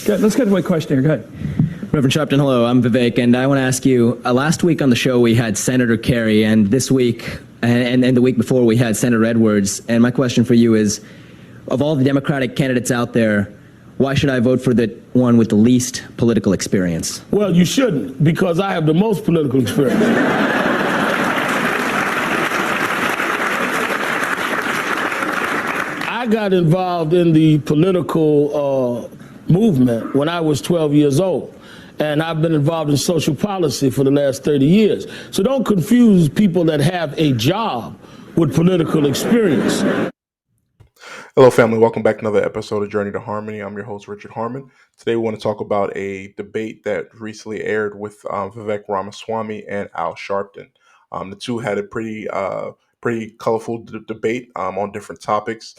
Good. Let's get to my question here. Go ahead. Reverend Sharpton, hello. I'm Vivek, and I want to ask you, last week on the show we had Senator Kerry, and this week and the week before we had Senator Edwards. And my question for you is, of all the Democratic candidates out there, why should I vote for the one with the least political experience? Well, you shouldn't, because I have the most political experience. I got involved in the political movement when I was 12 years old. And I've been involved in social policy for the last 30 years. So don't confuse people that have a job with political experience. Hello, family. Welcome back to another episode of Journey to Harmony. I'm your host, Richard Harmon. Today, we want to talk about a debate that recently aired with Vivek Ramaswamy and Al Sharpton. The two had a pretty colorful debate on different topics.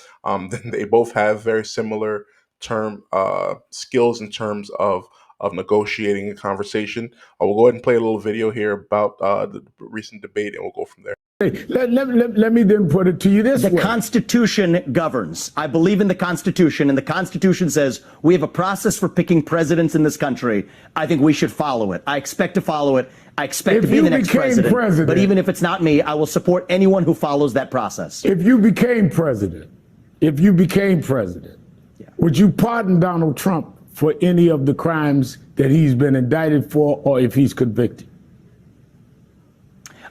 They both have very similar skills in terms of negotiating a conversation. We'll go ahead and play a little video here about the recent debate, and we'll go from there. Hey, let me then put it to you this way. The Constitution governs. I believe in the Constitution, and the Constitution says we have a process for picking presidents in this country. I think we should follow it. I expect to follow it. I expect to be the next president. But even if it's not me, I will support anyone who follows that process. If you became president, would you pardon Donald Trump for any of the crimes that he's been indicted for, or if he's convicted?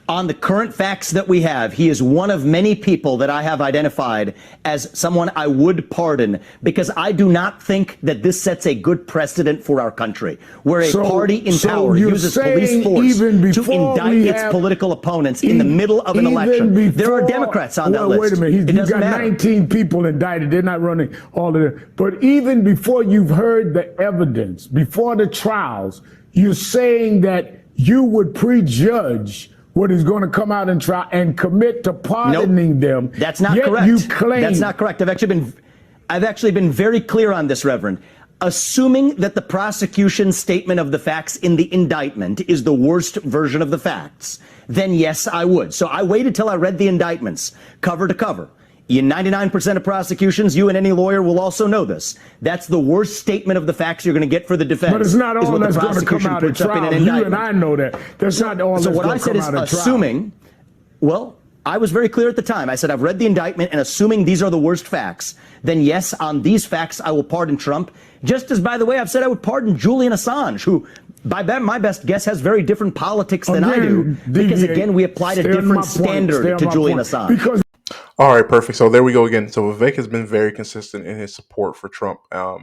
On the current facts that we have, he is one of many people that I have identified as someone I would pardon, because I do not think that this sets a good precedent for our country, where a party in power uses police force to indict its political opponents in the middle of an election. There are Democrats on that list. Wait a minute. You've got 19 people indicted. They're not running all of them. But even before you've heard the evidence, before the trials, you're saying that you would prejudge what is going to come out and try and commit to pardoning them. That's not correct. You claim that's not correct. I've actually been very clear on this, Reverend. Assuming that the prosecution's statement of the facts in the indictment is the worst version of the facts, then yes, I would. So I waited till I read the indictments cover to cover. In 99% of prosecutions, you and any lawyer will also know this. That's the worst statement of the facts you're going to get for the defense. But it's not all that's going to come out at trial. You and I know that. That's not all that's going to come out at trial. So what I said is assuming, well, I was very clear at the time. I said, I've read the indictment, and assuming these are the worst facts, then yes, on these facts, I will pardon Trump. Just as, by the way, I've said I would pardon Julian Assange, who, by my best guess, has very different politics than I do. Because, again, we applied a different standard to Julian Assange. All right, perfect. So there we go again. So Vivek has been very consistent in his support for Trump.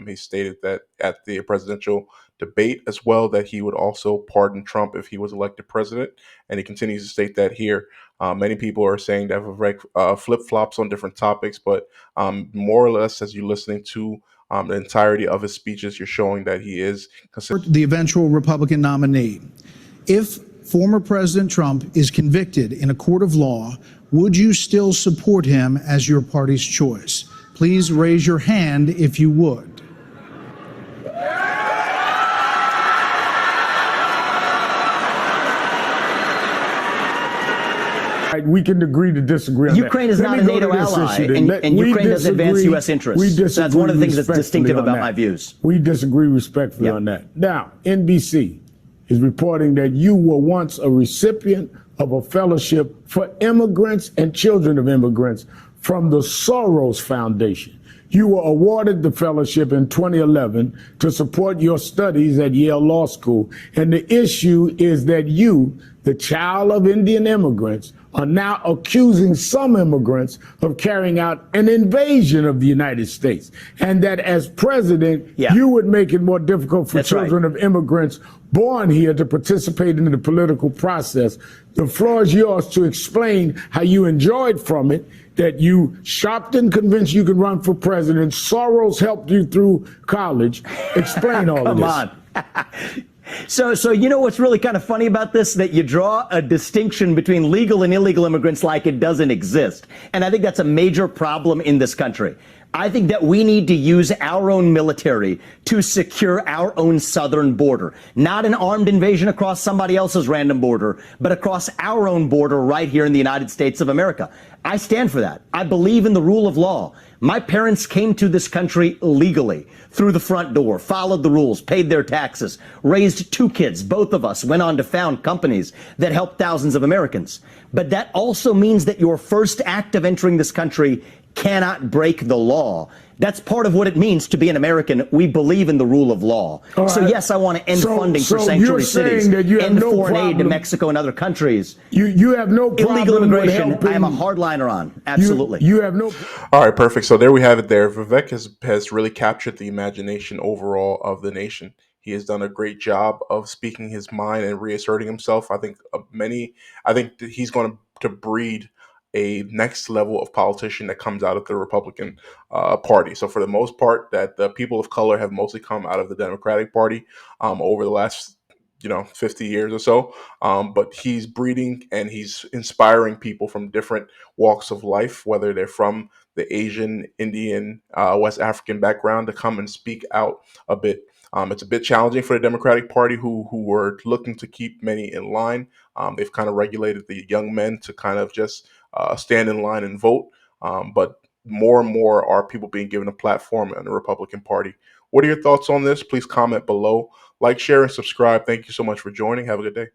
He stated that at the presidential debate as well, that he would also pardon Trump if he was elected president. And he continues to state that here. Many people are saying that Vivek flip-flops on different topics, but more or less, as you're listening to the entirety of his speeches, you're showing that he is consistent. The eventual Republican nominee. If former President Trump is convicted in a court of law, would you still support him as your party's choice? Please raise your hand if you would. We can agree to disagree on Ukraine is not a NATO ally, and Ukraine doesn't advance U.S. interests. So that's one of the things that's distinctive about my views. We disagree respectfully on that. Now, NBC is reporting that you were once a recipient of a fellowship for immigrants and children of immigrants from the Soros Foundation. You were awarded the fellowship in 2011 to support your studies at Yale Law School. And the issue is that you, the child of Indian immigrants, are now accusing some immigrants of carrying out an invasion of the United States. And that as president, you would make it more difficult for children of immigrants born here to participate in the political process. The floor is yours to explain how you enjoyed from it, that Sharpton convinced you could run for president, Soros helped you through college. Explain all of this. Come on. So you know what's really kind of funny about this? That you draw a distinction between legal and illegal immigrants like it doesn't exist. And I think that's a major problem in this country. I think that we need to use our own military to secure our own southern border. Not an armed invasion across somebody else's random border, but across our own border right here in the United States of America. I stand for that. I believe in the rule of law. My parents came to this country legally, through the front door, followed the rules, paid their taxes, raised 2 kids. Both of us went on to found companies that helped thousands of Americans. But that also means that your first act of entering this country cannot break the law. That's part of what it means to be an American. We believe in the rule of law. All so right. yes, I want to end funding for you're sanctuary saying cities, that you have end no foreign aid to problem- Mexico and other countries. You have no problem Illegal with immigration, helping- I am a hardliner on. Absolutely. You have no. All right, perfect. So there we have it there. Vivek has really captured the imagination overall of the nation. He has done a great job of speaking his mind and reasserting himself. I think that he's going to breed a next level of politician that comes out of the Republican Party. So for the most part, that the people of color have mostly come out of the Democratic Party over the last 50 years or so. But he's breeding and he's inspiring people from different walks of life, whether they're from the Asian, Indian, West African background, to come and speak out a bit. It's a bit challenging for the Democratic Party, who were looking to keep many in line. They've kind of regulated the young men to kind of just stand in line and vote. But more and more are people being given a platform in the Republican Party. What are your thoughts on this? Please comment below. Like, share, and subscribe. Thank you so much for joining. Have a good day.